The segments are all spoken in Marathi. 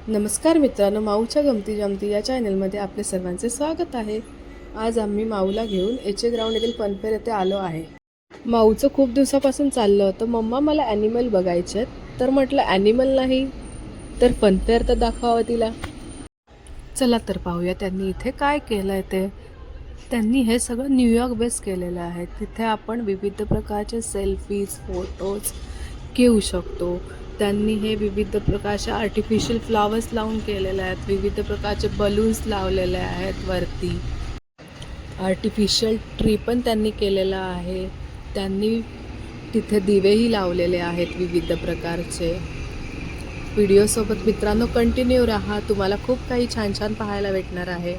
नमस्कार मित्रांनो, माऊच्या गमती जमती या चॅनलमध्ये आपले सर्वांचे स्वागत आहे. आज आम्ही माऊला घेऊन एचे ग्राउंड येथील फनफेअर येथे आलो आहे. माऊचं खूप दिवसापासून चाललं होतं, मम्मा मला ॲनिमल बघायचे. तर म्हटलं ॲनिमल नाही तर फनफेअर तर दाखवावं तिला. चला तर पाहूया त्यांनी इथे काय केलं आहे ते. त्यांनी हे सगळं न्यूयॉर्क बेस केलेलं आहे. तिथे आपण विविध प्रकारचे सेल्फीज फोटोज घेऊ शकतो. त्यांनी हे विविध प्रकारचे आर्टिफिशियल फ्लावर्स लावून केलेले आहेत. विविध प्रकारचे बलून्स लावलेले आहेत वरती. आर्टिफिशियल ट्री पण त्यांनी केलेला आहे. त्यांनी तिथे दिवेही लावलेले आहेत विविध प्रकारचे. व्हिडिओसोबत मित्रांनो कंटिन्यू राहा, तुम्हाला खूप काही छान छान पाहायला भेटणार आहे.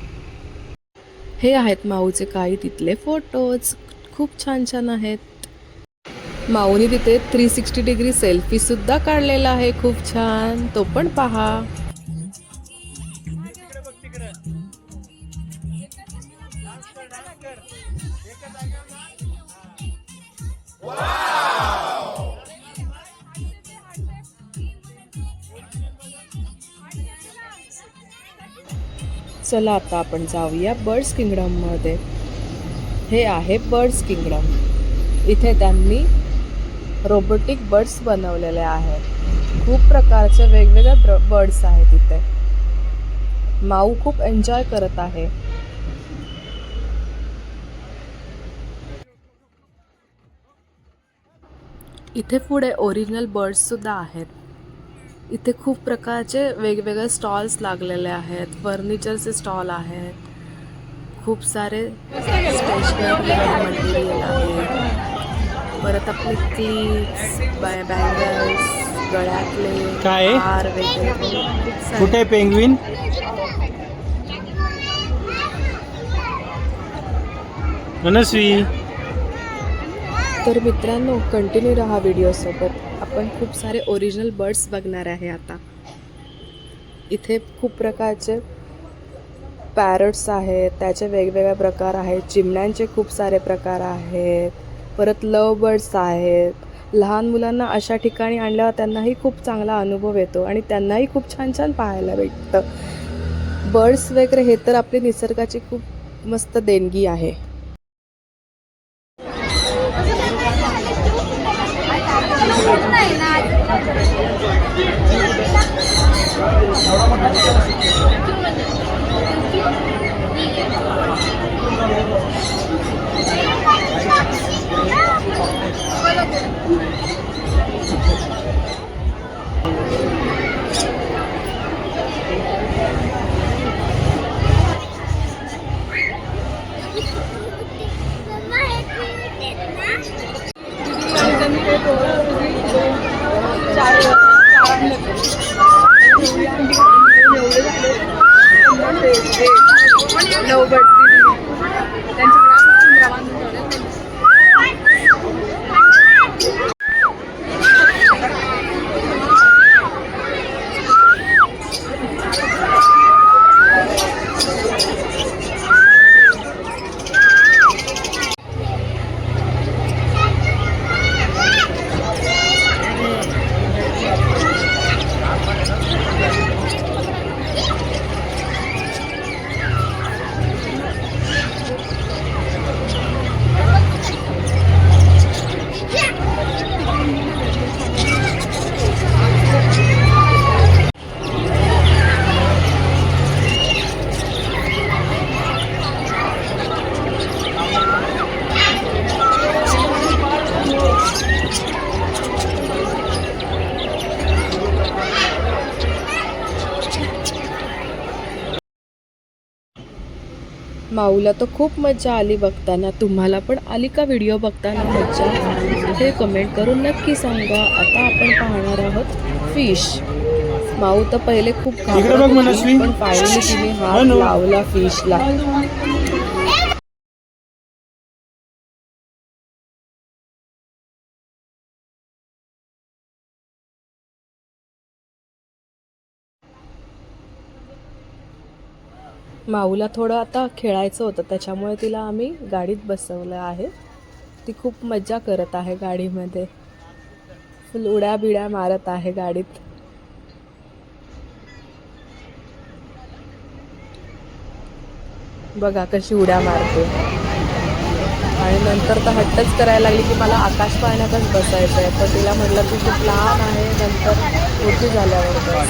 हे आहेत माऊचे काही तिथले फोटोज, खूप छान छान आहेत. माऊनी तिथे 360 डिग्री सेल्फी सुद्धा काढलेला आहे, खूप छान, तो पण पहा. चला आता आपण जाऊया बर्ड्स किंगडम मध्ये. हे आहे बर्ड्स किंगडम. इथे त्यांनी रोबोटिक बर्ड्स बनवलेले आहेत. खूप प्रकारचे वेगवेगळे बर्ड्स आहेत इथे. माऊ खूप एन्जॉय करत आहे. इथे पुढे ओरिजिनल बर्ड्स सुद्धा आहेत. इथे खूप प्रकारचे वेगवेगळे स्टॉल्स लागलेले आहेत. फर्निचरचे स्टॉल आहेत. खूप सारे स्टेशनरी मटेरियल आहे. परत आपले क्लिप्स, बँगल्स, गळ्यातले हार वगैरे. कुठे पेंग्विन? मनस्वी. तर मित्रांनो कंटिन्यू राहा व्हिडिओसोबत. आपण खूप सारे ओरिजिनल बर्ड्स बघणार आहे आता. इथे खूप प्रकारचे पॅरट्स आहेत, त्याचे वेगवेगळे प्रकार आहेत. चिमण्यांचे खूप सारे प्रकार आहेत. परत लव बर्ड्स आहेत. लहान मुलांना अशा ठिकाणी आणल्यावर त्यांनाही खूप चांगला अनुभव येतो आणि त्यांनाही खूप छान छान पाहायला भेटतं. बर्ड्स वगैरे हे तर आपली निसर्गाची खूप मस्त देणगी आहे. माऊला तर खूप मजा आली बघताना. तुम्हाला पण आली का व्हिडिओ बघताना मजा? हे कमेंट करून नक्की सांगा. आता आपण पाहणार आहोत फिश. माऊ तर पहिले खूप घाबरत होती, पण फायनली तिने हात लावला फिशला. माऊला थोडं आता खेळायचं होतं, त्याच्यामुळे तिला आम्ही गाडीत बसवलं आहे. ती खूप मजा करत आहे गाडीमध्ये. फुल उड्या बिड्या मारत आहे गाडीत. बघा कशी उड्या मारते. आणि नंतर तर हट्टच करायला लागली की मला आकाश पाळण्यातच बसायचं आहे. पण तिला म्हटलं तू खूप लहान आहे, नंतर मोठी झाल्यावर बस.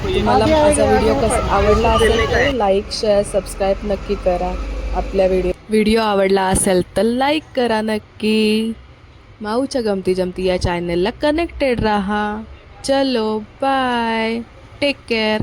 तुम्हाला माझा व्हिडिओ कसा आवडला असेल तर लाईक शेअर सबस्क्राईब नक्की करा. आपल्या व्हिडिओ आवडला असेल तर लाईक करा नक्की. माऊच्या गमती जमती या चॅनलला कनेक्टेड राहा. चलो बाय, टेक केअर.